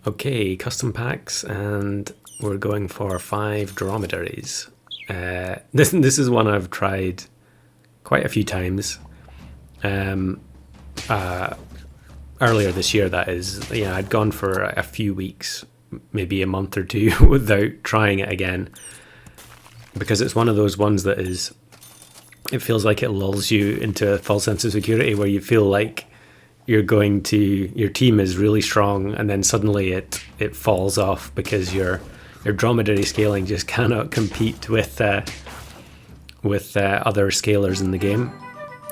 Okay, custom packs, and we're going for 5 dromedaries. This is one I've tried quite a few times. Earlier this year, that is. I'd gone for a few weeks, maybe a month or two, without trying it again, because it's one of those ones that is. It feels like it lulls you into a false sense of security, where you feel like your team is really strong, and then suddenly it falls off because your dromedary scaling just cannot compete with other scalers in the game.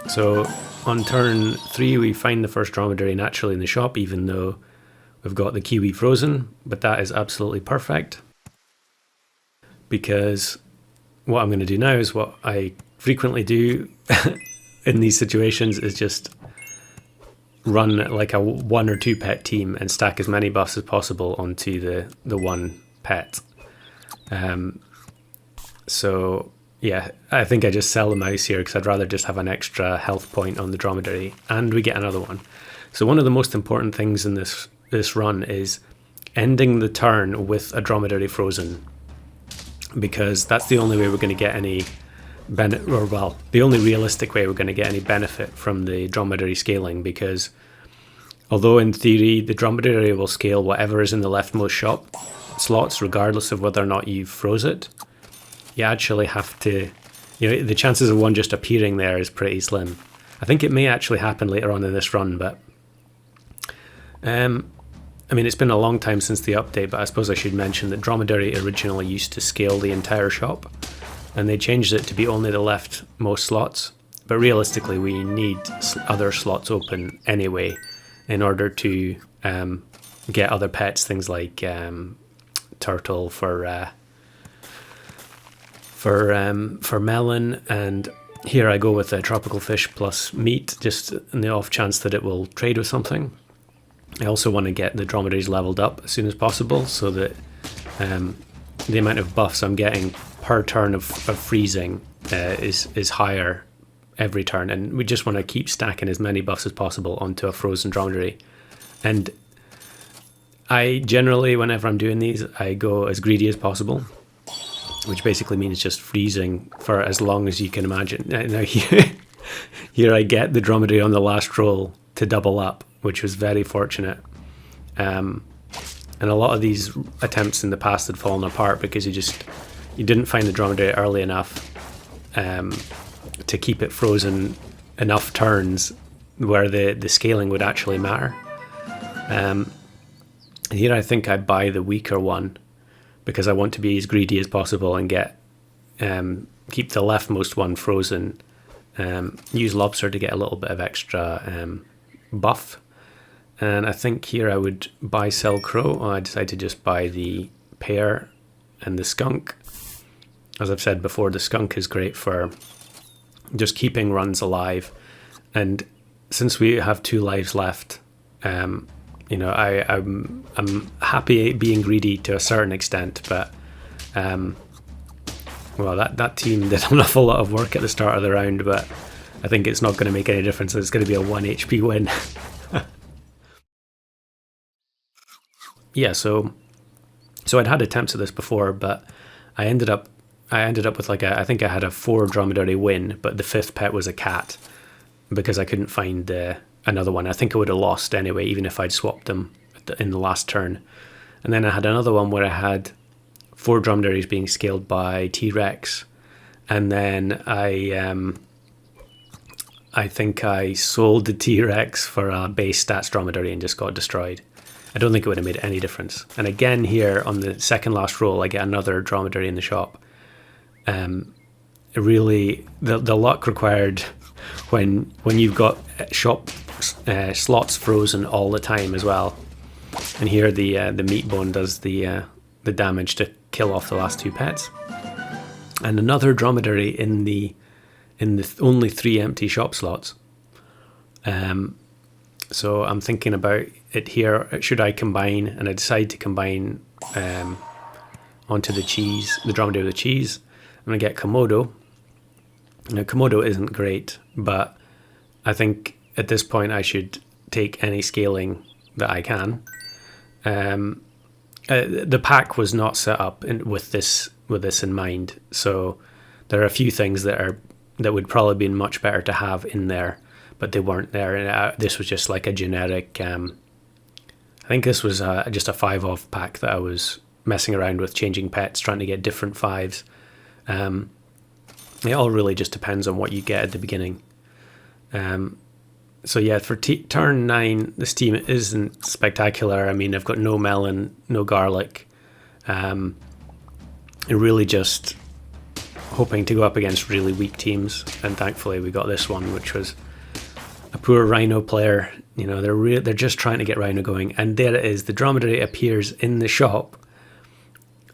So on turn 3 we find the first dromedary naturally in the shop, even though we've got the kiwi frozen, but that is absolutely perfect, because what I'm going to do now is what I frequently do in these situations, is just run like a 1 or 2 pet team and stack as many buffs as possible onto the one pet. So yeah, I think I just sell the mouse here because I'd rather just have an extra health point on the dromedary, and we get another one. So one of the most important things in this run is ending the turn with a dromedary frozen, because that's the only way we're going to get any benefit, or well, the only realistic way we're going to get any benefit from the dromedary scaling, because although in theory the dromedary will scale whatever is in the leftmost shop slots regardless of whether or not you froze it, you actually have to, the chances of one just appearing there is pretty slim. I think it may actually happen later on in this run, but it's been a long time since the update, but I suppose I should mention that dromedary originally used to scale the entire shop, and they changed it to be only the leftmost slots. But realistically, we need other slots open anyway in order to get other pets, things like turtle for melon, and here I go with a tropical fish plus meat, just in the off chance that it will trade with something. I also want to get the dromedaries leveled up as soon as possible, so that the amount of buffs I'm getting per turn of freezing is higher every turn, and we just want to keep stacking as many buffs as possible onto a frozen dromedary. And I generally, whenever I'm doing these, I go as greedy as possible, which basically means just freezing for as long as you can imagine. Now here I get the dromedary on the last roll to double up, which was very fortunate. And a lot of these attempts in the past had fallen apart because you didn't find the dromedary early enough to keep it frozen enough turns where the scaling would actually matter. Here I think I buy the weaker one because I want to be as greedy as possible and get keep the leftmost one frozen. Use lobster to get a little bit of extra buff. And I think here I would buy sell crow. I decided to just buy the pear and the skunk. As I've said before, the skunk is great for just keeping runs alive. And since we have 2 lives left, I'm happy being greedy to a certain extent, but that team did an awful lot of work at the start of the round, but I think it's not going to make any difference. It's going to be a 1 HP win. Yeah, so I'd had attempts at this before, but I ended up with I think I had a 4 dromedary win, but the 5th pet was a cat because I couldn't find another one. I think I would have lost anyway, even if I'd swapped them in the last turn. And then I had another one where I had 4 dromedaries being scaled by T-Rex, and then I think I sold the T-Rex for a base stats dromedary and just got destroyed. I don't think it would have made any difference. And again here on the second last roll, I get another dromedary in the shop. Really, the luck required when you've got shop slots frozen all the time as well. And here the meat bone does the damage to kill off the last 2 pets. And another dromedary in the only 3 empty shop slots. So I'm thinking about it here. Should I combine? And I decide to combine onto the cheese, the dromedary with the cheese. I'm going to get Komodo. Now, Komodo isn't great, but I think at this point I should take any scaling that I can. the pack was not set up with this in mind. So there are a few things that would probably been much better to have in there, but they weren't there. And this was just like a generic. I think this was just a 5-off pack that I was messing around with, changing pets, trying to get different 5s. It all really just depends on what you get at the beginning. So yeah, for turn 9, this team isn't spectacular. I mean, I've got no melon, no garlic. And really just hoping to go up against really weak teams. And thankfully we got this one, which was a poor Rhino player. You know, they're just trying to get Rhino going. And there it is. The Dromedary appears in the shop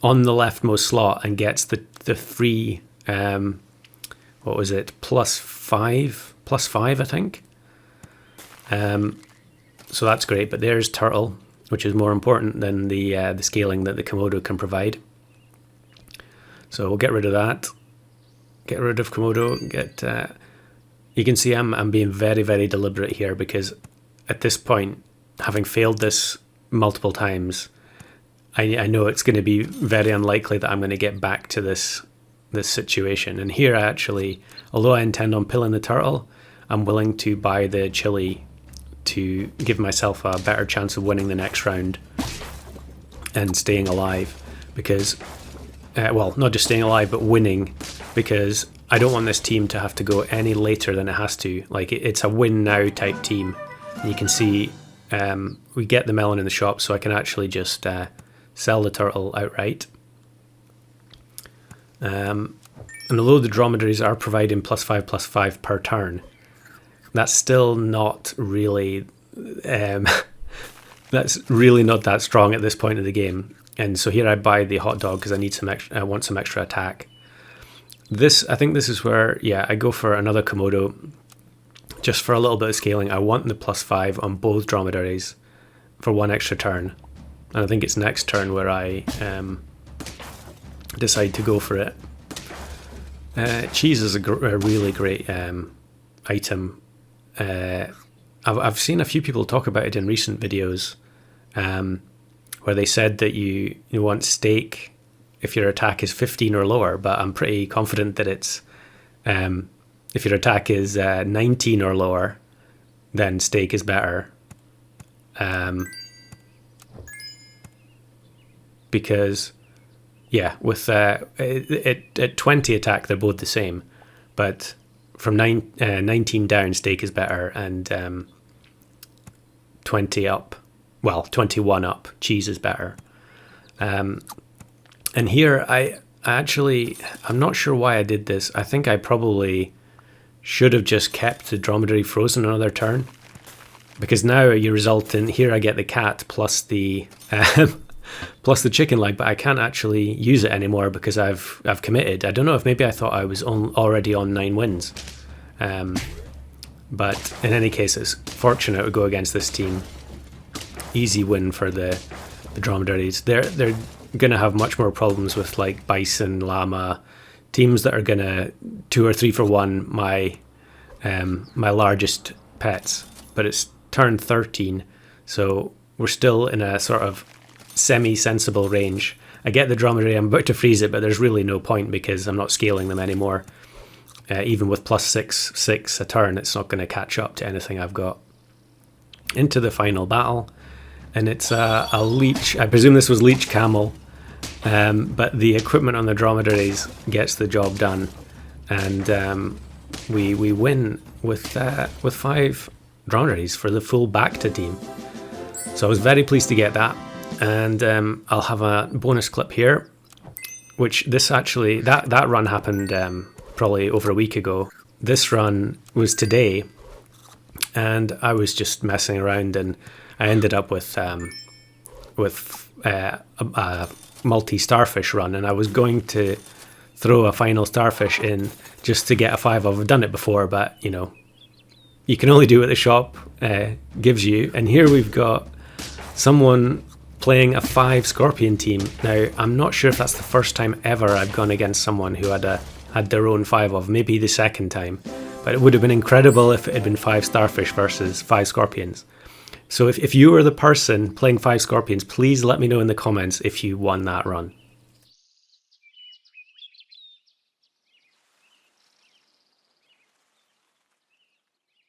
on the leftmost slot and gets the free, what was it, +5, I think. So that's great, but there's Turtle, which is more important than the scaling that the Komodo can provide. So we'll get rid of that. Get rid of Komodo. You can see I'm being very, very deliberate here, because at this point, having failed this multiple times, I know it's going to be very unlikely that I'm going to get back to this situation. And here I actually, although I intend on pilling the Turtle, I'm willing to buy the chili to give myself a better chance of winning the next round and staying alive, because well, not just staying alive but winning, because I don't want this team to have to go any later than it has to. Like, it's a win now type team. And you can see we get the melon in the shop, so I can actually just sell the Turtle outright. And although the Dromedaries are providing +5/+5 per turn, that's still not really that's really not that strong at this point of the game. And so here I buy the hot dog because I need I want some extra attack. I think this is where, yeah, I go for another Komodo just for a little bit of scaling. I want the +5 on both Dromedaries for 1 extra turn, and I think it's next turn where I decide to go for it. Cheese is a really great item. I've seen a few people talk about it in recent videos, where they said that you want steak if your attack is 15 or lower, but I'm pretty confident that it's if your attack is 19 or lower, then steak is better. Because yeah, with at 20 attack they're both the same, but from 19 down steak is better, and 20 up, well, 21 up cheese is better. And here I'm not sure why I did this. I think I probably should have just kept the Dromedary frozen another turn, because now you result in, here I get the cat plus the plus the chicken leg, but I can't actually use it anymore because I've committed. I don't know if maybe I thought I was already on 9 wins. But in any case, it's fortunate to go against this team. Easy win for the Dromedaries. They're going to have much more problems with like bison, llama, teams that are going to 2 or 3 for 1 my largest pets. But it's turn 13, so we're still in a sort of semi-sensible range. I get the Dromedary, I'm about to freeze it, but there's really no point because I'm not scaling them anymore. Even with +6/6 a turn, it's not going to catch up to anything I've got. Into the final battle, and it's a leech. I presume this was leech camel, but the equipment on the Dromedaries gets the job done, and we win with 5 Dromedaries for the full Bacta team. So I was very pleased to get that. And I'll have a bonus clip here, which this actually, that run happened probably over a week ago. This run was today, and I was just messing around, and I ended up with a multi-starfish run, and I was going to throw a final starfish in just to get a 5. I've done it before, but you know, you can only do what the shop gives you. And here we've got someone playing a 5 scorpion team. Now, I'm not sure if that's the first time ever I've gone against someone who had their own 5, maybe the second time, but it would have been incredible if it had been 5 starfish versus 5 scorpions. So if you were the person playing 5 scorpions, please let me know in the comments if you won that run.